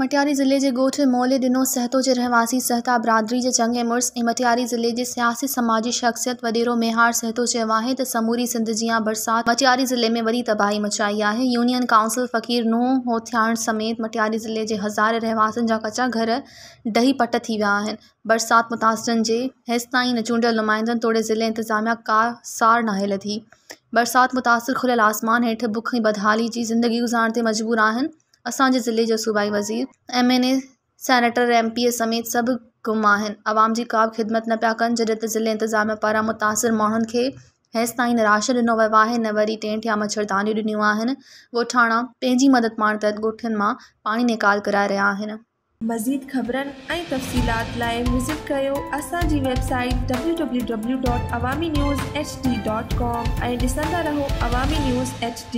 मटियारी ज़िले के ॻोठ मोले ॾिनो सहतो के रहवासी सहता बिरादरी के चङे मुड़स ऐं मटियारी ज़िले के सियासी समाजी शख्सियत वॾेरो मेहार सहतो चयो आहे त समूरी सिंध जियां बरसात मटियारी ज़िले में वॾी तबाही मचाई आहे। यूनियन काउंसिल फ़कीर नूह होथियाण समेत मटियारी ज़िले के हज़ारे रहवासियों जा कच्चा घर डही पट थी विया आहिनि। बरसात मुतासिरनि जे हेसिताईं न चूंडियल नुमाइंदनि तोड़े ज़िले इंतज़ामिया का सार नाहे लथी। बरसात मुतासिर खुलियल आसमान हेठि बुख ऐं बदहाली जी ज़िंदगी गुज़ारण ते मजबूर आहिनि। असांजे ज़िले जो सूबाई वज़ीर MNA सेनेटर MP समेत सभु गुम आहिनि। आवाम जी का बि ख़िदमत न पिया कनि जॾहिं त ज़िले इंतज़ामिया पारां मुतासिर माण्हुनि खे हेसिताईं न राशन ॾिनो वियो आहे न वरी टेंट या मच्छरदानियूं ॾिनियूं आहिनि। ॻोठाणा पंहिंजी मदद पाण तहत ॻोठनि मां पाणी निकाल कराए रहिया आहिनि। मज़ीद ख़बरनि ऐं तफ़सीलात लाइ विज़िट कयो असांजी वेबसाइट www.awamiNewsHD.com ऐं ॾिसंदा रहो अवामी न्यूज़ HD।